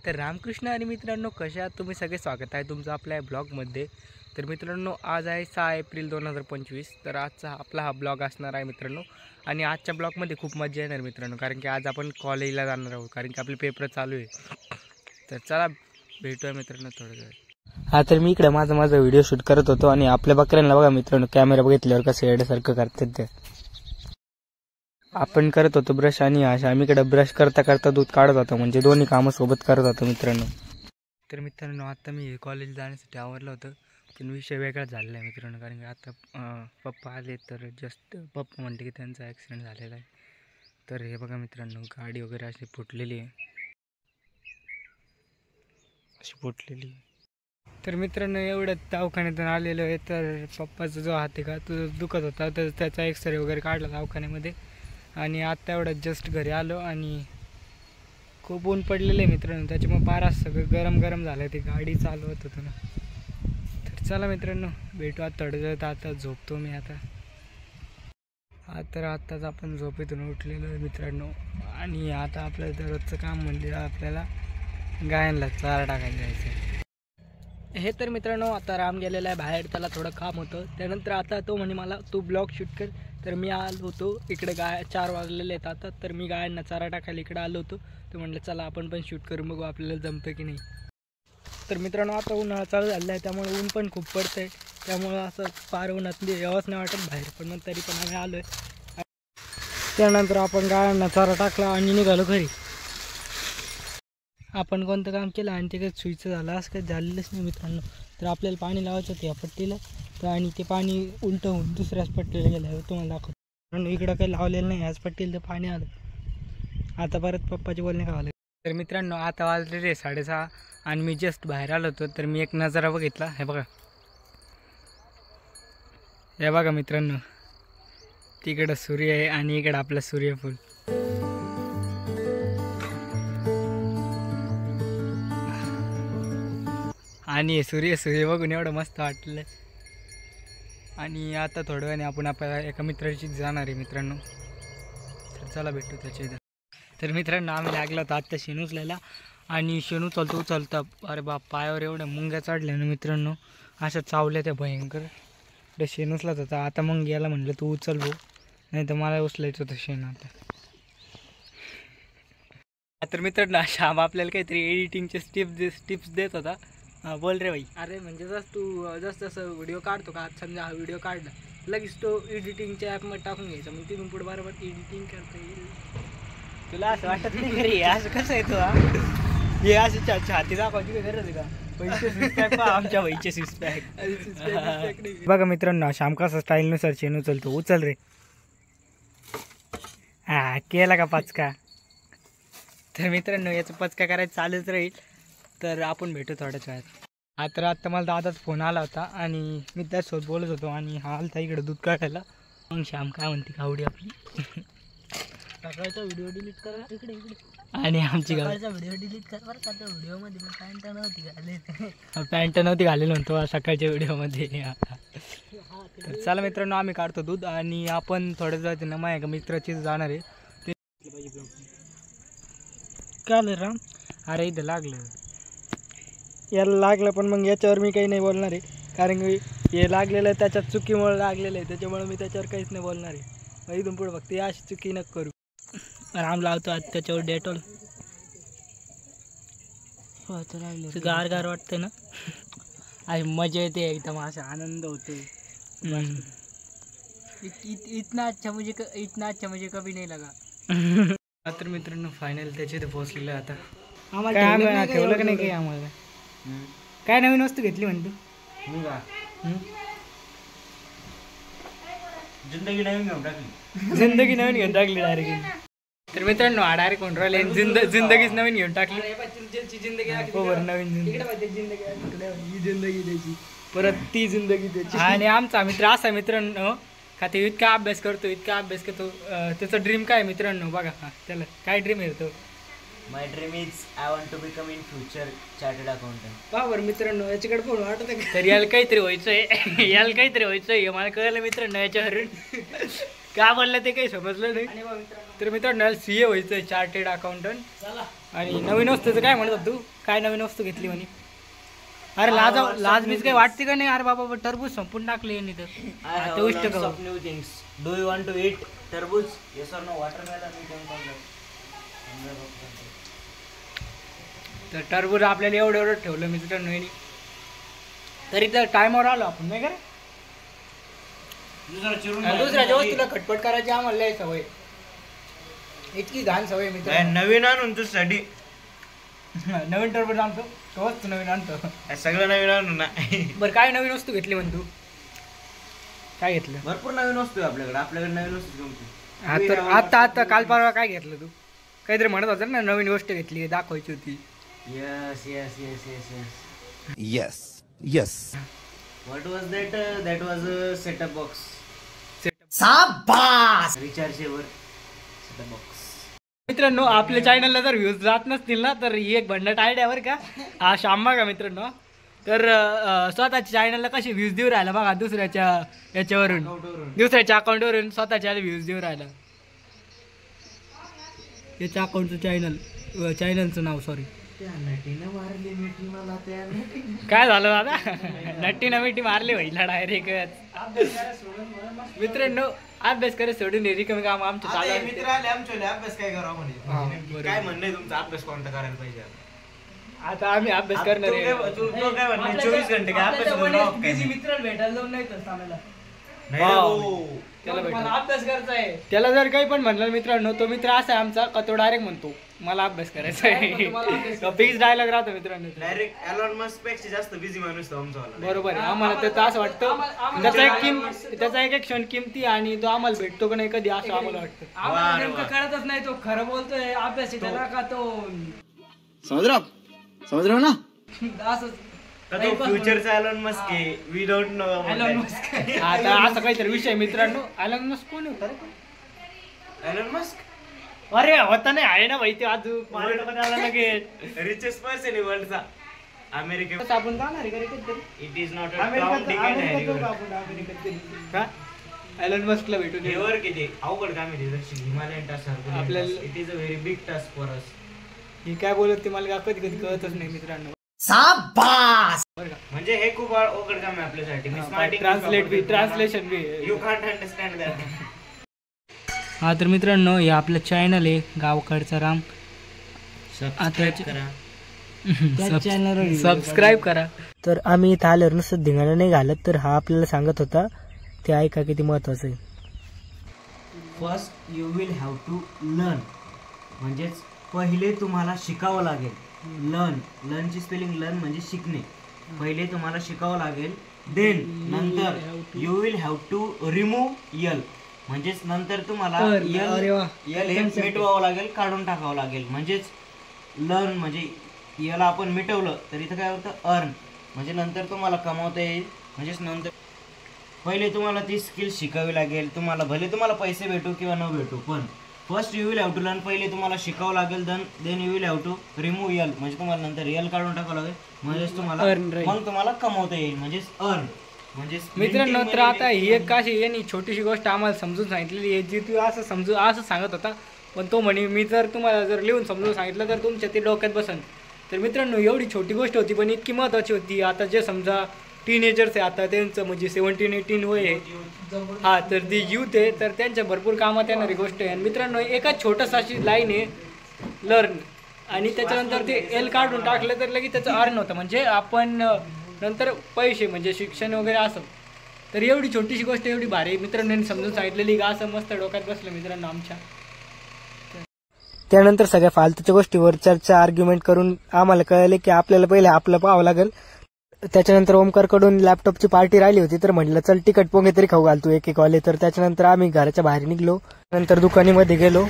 तर रामकृष्ण आणि मित्रांनो, कशा आहात तुम्ही सगळे? स्वागत आहे तुमचं आपल्या ब्लॉगमध्ये. तर मित्रांनो, आज आहे 6 एप्रिल 2025. तर आजचा आपला हा ब्लॉग असणार आहे मित्रांनो. आणि आजच्या ब्लॉगमध्ये खूप मजा येणार मित्रांनो, कारण की आज आपण कॉलेजला जाणार आहोत, कारण की आपले पेपर चालू आहे. तर चला भेटूया मित्रांनो थोड्या वेळ. हा, तर मी इकडे माझा व्हिडिओ शूट करत होतो आणि आपल्या बकऱ्यांना बघा मित्रांनो, कॅमेरा बघितल्यावर कसं येण्यासारखं करतात ते. आपण करत होतो ब्रश आणि आम्हीकडे ब्रश करता करता दूध काढत होतो, म्हणजे दोन्ही कामं सोबत करत होतो मित्रांनो. तर मित्रांनो, आता मी कॉलेज जाण्यासाठी आवरलं होतं, पण विषय वेगळा झालेला आहे मित्रांनो, कारण की आता पप्पा आले. तर जस्ट पप्पा म्हणते की त्यांचा ॲक्सिडेंट झालेला आहे. तर हे बघा मित्रांनो, गाडी वगैरे अशी फुटलेली आहे, अशी फुटलेली आहे. तर मित्रांनो, एवढं दवाखान्यातून आलेलो आहे. तर पप्पाचा जो हात आहे का तो दुखत होता, तर त्याचा एक्सरे वगैरे काढला दवाखान्यामध्ये. आणि आता एवढं जस्ट घरी आलो आणि खूप ऊन पडलेलं आहे मित्रांनो, त्याच्यामुळे पारा सगळं गरम गरम झालं. ती गाडी चालवत होतो ना. तर चला मित्रांनो, भेटू आता थोडं वेळ. आता झोपतो मी आता. तर आत्ताच आपण झोपेतून उठलेलो आहे मित्रांनो. आणि आता आपलं दररोजचं काम म्हणजे आपल्याला गायांना चारा टाकायला जायचं आहे. हे तर मित्रांनो, आता राम गेलेला आहे बाहेर, त्याला थोडं काम होतं. त्यानंतर आता तो म्हणे मला तू ब्लॉग शूट कर. तर मी आलो होतो इकडे, 4 वाजलेले आहेत आता. तर मी गायांना चारा टाकायला इकडे आलो होतो. तर म्हटलं चला आपण पण शूट करू, बघू आपल्याला जमतं की नाही. तर मित्रांनो, आता उन्हाळा चालू झाला आहे, त्यामुळे ऊन पण खूप पडतं आहे. त्यामुळं असं फार उन्हात यावंच नाही वाटत बाहेर, पण मग तरी पण आम्ही आलो आहे. त्यानंतर आपण गायांना चारा टाकला आणि निघालो घरी. आपण कोणतं काम केलं आणि ते काही सुईचं झालं असं काही झालेलंच नाही मित्रांनो. तर आपल्याला पाणी लावायचं होतं या पट्टीला, तर आणि ते पाणी उलटं होऊन दुसऱ्याच पट्टीला गेलं आहे. तुम्हाला दाखवतो. कारण इकडं काही लावलेलं नाही, ह्याच पट्टीला तर पाणी आलं. आता परत पप्पाचे बोलणे खावले. तर मित्रांनो, आता वाजलेले 6:30 आणि मी जस्ट बाहेर आलो होतो. तर मी एक नजारा बघितला. हे बघा मित्रांनो, तिकडं सूर्य आहे आणि इकडं आपलं सूर्यफूल. आणि सूर्य बघून एवढं मस्त वाटलं. आणि आता थोड्या वेळाने आपण आपल्या एका मित्राची जाणार आहे मित्रांनो. तर चला भेटू त्याच्या इथं. तर मित्रांनो, आम्ही लागलो होतो आत्ता शेण उचलायला. आणि शेण उचलता अरे बाप, पायावर एवढ्या मुंग्या चढल्या ना मित्रांनो, अशा चावल्या त्या भयंकर. ते शेण उचलत होता. आता मग याला म्हणलं तू उचल भाऊ, नाही तर मला उचलायचं होतं शेण आता. तर मित्रांनो, श्याम आपल्याला काहीतरी एडिटिंगचे टिप्स देत होता. बोल रे भाई. अरे म्हणजे जसं व्हिडिओ काढतो का, समजा हा व्हिडिओ काढला लगेच तो एडिटिंगच्या ॲपमध्ये टाकून घ्यायचा, मग तिथून पुढे बरोबर एडिटिंग करता येईल. तुला असं वाटत नाही घरी असं कसं आहे तो? हे असं छाती दाखवायची गरज आहे का? पैसे सिक्सपॅक पहा आमच्या भाईचे सिक्सपॅक. बघा मित्रांनो, श्याम कसा स्टाईलनुसार शेण उचलतो. उचल रे. हा, केला का पचका? तर मित्रांनो, याचा पचका करायचं चालूच राहील. तर आपण भेटू थोड्याच वेळात. आता मला दादाचा फोन आला होता आणि मी त्याचसोबत बोलत होतो आणि हा आलता इकडे दूध काढायला. मग श्याम काय म्हणते कावडी आपली. सकाळचा व्हिडिओ डिलीट कर इकडे. आणि आमची सकाळचा व्हिडिओ डिलीट कर बरं का. त्या व्हिडिओमध्ये पॅन्ट नव्हती घालेली म्हणतो सकाळच्या व्हिडिओमध्ये. तर चला मित्रांनो, आम्ही काढतो दूध आणि आपण थोड्याच वेळात ना माझ्या मित्राची जाणार आहे. काय आलं राम? अरे इथं लागलं, याला लागलं, पण मग याच्यावर मी काही नाही बोलणार आहे, कारण की हे लागलेलं आहे त्याच्यात चुकीमुळे लागलेलं आहे, त्याच्यामुळे मी त्याच्यावर काहीच नाही बोलणार आहे. इथून पुढे फक्त अशी चुकी नको करू. राम लावतो आज त्याच्यावर डेटॉल. गार गार वाटतं ना, आणि मजा येते एकदम, असा आनंद होतो. इतना अच्छा मुझे कभी नाही लगा. तर मित्रांनो, फायनल त्याच्या इथे पोहोचलेलं आहे. आता आम्हाला ठेवलं का नाही काही आम्हाला? काय नवीन वस्तू घेतली म्हणतो? जिंदगी नवीन घेऊन टाकली डायरेक्ट. तर मित्रांनो, हा डायरेक्ट कोण राहिले, जिंदगीच नवीन घेऊन टाकली. नवीन जिंदगी त्याची, परत ती जिंदगी त्याची. आणि आमचा मित्र असा मित्रांनो का, ते इतका अभ्यास करतो त्याचा ड्रीम काय मित्रांनो बघा. त्याला काय ड्रीम आहे तो? My dream is I want to become in future chartered accountant. पहा बरं मित्रांनो, याच्याकडे फोन वाटत आहे तर याला काहीतरी व्हायचंय. मला कळलं मित्रांनो याच्यावरून. काय बोललं ते काही समजलं नाही. तर मित्रांनो CA व्हायचं चार्टेड अकाउंटंट. आणि नवीन वस्तूचं काय म्हणत तू? काय नवीन वस्तू घेतली म्हणे? अरे लाज बीज काही वाटते का नाही? अरे बाबा टरबूज संपून टाकले यांनी तर. I have lots of new things. Do you want to eat tarbooj? Yes or no? Watermelon we can call that. तर टरबूज आपल्याला एवढं ठेवलं मित्रांनो यांनी. तरी तर टायमावर आलो आपण नाही का रे? दुसऱ्याच्या वस्तूला खटपट करायची आम्हाला लय सवय. इतकी घाण सवय मित्र. नवीन आणून तुझ्यासाठी नवीन टरबूज आणतो तो वस्तू नवीन आणतो. सगळं नवीन आणून ना. बरं काय नवीन वस्तू घेतली म्हण तू? काय घेतलं? भरपूर नवीन वस्तू आहे आपल्याकडे नवीन वस्तू जमते. हा तर आता काल परवा काय घेतलं तू? काहीतरी म्हणत होता ना नवीन गोष्ट घेतली दाखवायची होती. Yes, yes, yes, yes, yes. Yes, yes. What was that? That was a set-top box. शाबास. Rechargeable set-top box. मित्रांनो आपल्या चॅनलला जर व्ह्यूज जात नसतील ना तर ही एक भन्नाट आयडिया बरं का. हा शांबा का मित्रांनो. तर स्वतःच्या चॅनलला कसे व्ह्यूज देऊ राहिला बघा दुसऱ्याच्या याच्यावरून, दुसऱ्याच्या अकाउंटवरून स्वतःच्या व्ह्यूज देऊ राहिला. याच्या अकाउंटचं चॅनलचं नाव सॉरी काय झालं दादा? नट्टी नमिटी मारली व्हायला डायरेक्ट. मित्रांनो अभ्यास करे सोडून रिकामी काम आमचं चालू. मित्र आले आमच्या अभ्यास काय करावं म्हणे. काय म्हणणं आहे तुमचा? अभ्यास कोणता करायला पाहिजे? आता आम्ही अभ्यास करणार आहे. 24 घंटे काय अभ्यास मित्राला भेटायला जाऊन नाही तर सामेला त्याला अभ्यास करायचा आहे. त्याला जर काही पण म्हणलं मित्रांनो तो मित्र असा आहे आमचा का तो डायरेक्ट म्हणतो मला अभ्यास करायचा आहे. फिक्स डायलॉग राहतो मित्रांनो. डायरेक्ट एलॉन मस्क पेक्षा जास्त बिझी माणूस तो आमचा. बरोबर आहे. आम्हाला तर असं वाटतं त्याचा एक क्षण किमती आणि तो आम्हाला भेटतो का नाही कधी असं आम्हाला वाटतं. आम्हाला नेमकं कळतच नाही तो खरं बोलतोय अभ्यास त्याला का तो समझ रहे हो ना? असंच फ्युचरचा एलॉन मस्क आहे. We don't know Elon Musk. आता असा काहीतरी विषय मित्रांनो. एलॉन मस्क कोण होता रे? एलॉन मस्क अरे होता नाही आहे ना भाई ते अजून लगेच रिचेस्ट पर्सन आहे वर्ल्डचा. अमेरिकेत आपण जाणार आहे. It is not a top ticket का एलॉन मस्कला भेटून एवर किती अवघड काम आहे ते. हिमालयन टास्क आपल्याला it is a very big task for us. ही काय बोलत ते मला कधी कधी कळतच नाही मित्रांनो. म्हणजे हे खूप अवघड काम आहे आपल्यासाठी. Translation be you can't understand that. हा तर मित्रांनो हे आपलं चॅनल आहे गावकडचा राम. सबस्क्राईब करा. तर आम्ही इथं आल्यावर नुसतं धिंगाणा नाही घालत तर हा आपल्याला सांगत होता ते ऐका किती महत्वाचं आहे. First you will have to learn. म्हणजेच पहिले तुम्हाला शिकावं लागेल. लर्नची स्पेलिंग लर्न म्हणजे शिकणे. पहिले तुम्हाला शिकावं लागेल. देन नंतर you will have to remove यल. म्हणजेच नंतर तुम्हाला यल हे मिटवावं लागेल, काढून टाकावं लागेल. म्हणजेच लर्न म्हणजे याला आपण मिटवलं तर इथं काय होतं अर्न. म्हणजे नंतर तुम्हाला कमावता येईल. म्हणजेच नंतर पहिले तुम्हाला ती स्किल शिकावी लागेल. भले तुम्हाला पैसे भेटू किंवा न भेटू पण first you will have to learn. पहिले तुम्हाला शिकावं लागेल. Then you will have to remove यल. म्हणजे तुम्हाला नंतर यल काढून टाकावं लागेल. म्हणजेच तुम्हाला मग तुम्हाला कमवता येईल. म्हणजेच अर्न. म्हणजे मित्रांनो तर आता ही एक काशी यांनी छोटीशी गोष्ट आम्हाला समजून सांगितलेली आहे जी तू असं सांगत होता पण तो म्हणे मी जर तुम्हाला जर लिहून समजून सांगितलं तर तुमच्या ते डोक्यात बसन. तर मित्रांनो एवढी छोटी गोष्ट होती पण इतकी महत्त्वाची होती. आता जे समजा टीनेजर्स आहे आता त्यांचं म्हणजे 17-18 वय आहे. हा तर ती यूथ आहे तर त्यांच्या भरपूर कामात येणारी गोष्ट आहे. मित्रांनो एका छोटंसं अशी लाईन आहे लर्न आणि त्याच्यानंतर ते एल काढून टाकलं तर लगेच त्याचं अर्न होतं. म्हणजे आपण नंतर पैसे म्हणजे शिक्षण वगैरे असं. तर एवढी छोटीशी गोष्ट एवढी भारी मित्रांनी समजून सांगितलेली का असं मस्त डोक्यात बसलं मित्रांनो आमच्या. त्यानंतर सगळ्या फालतूच्या गोष्टीवर चर्चा आर्ग्युमेंट करून आम्हाला कळले की आपल्याला पहिले आपलं पाहावं लागेल. त्याच्यानंतर ओमकारकडून लॅपटॉपची पार्टी राहिली होती तर म्हटलं चल तिखट पोंगे तरी खाऊ घालतो एक वाले. तर त्याच्यानंतर आम्ही घराच्या बाहेर निघलो. नंतर दुकानीमध्ये गेलो.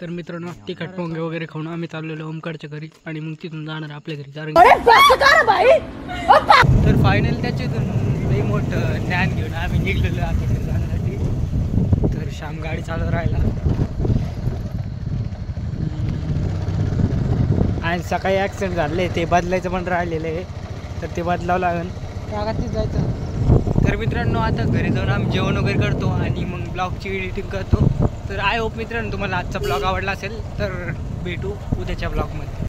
तर मित्रांनो तिखट पोंगे वगैरे खाऊन आम्ही चाललेलो ओमकारच्या घरी आणि मग तिथून जाणार आपल्या घरी. तर फायनल त्याच्यातून लई मोठं ज्ञान घेऊन आम्ही निघलेलो आपल्या घरी जाण्यासाठी. तर श्याम गाडी चालत राहिला आणि सकाळी ॲक्सिडेंट झाले ते बदलायचं पण राहिलेलं आहे तर ते बदलावं लागेल. कागातीच जायचं तर मित्रांनो आता घरी जाऊन आम्ही जेवण वगैरे करतो आणि मग ब्लॉगची एडिटिंग करतो. तर आय होप मित्रांनो तुम्हाला आजचा ब्लॉग आवडला असेल. तर भेटू उद्याच्या ब्लॉगमध्ये.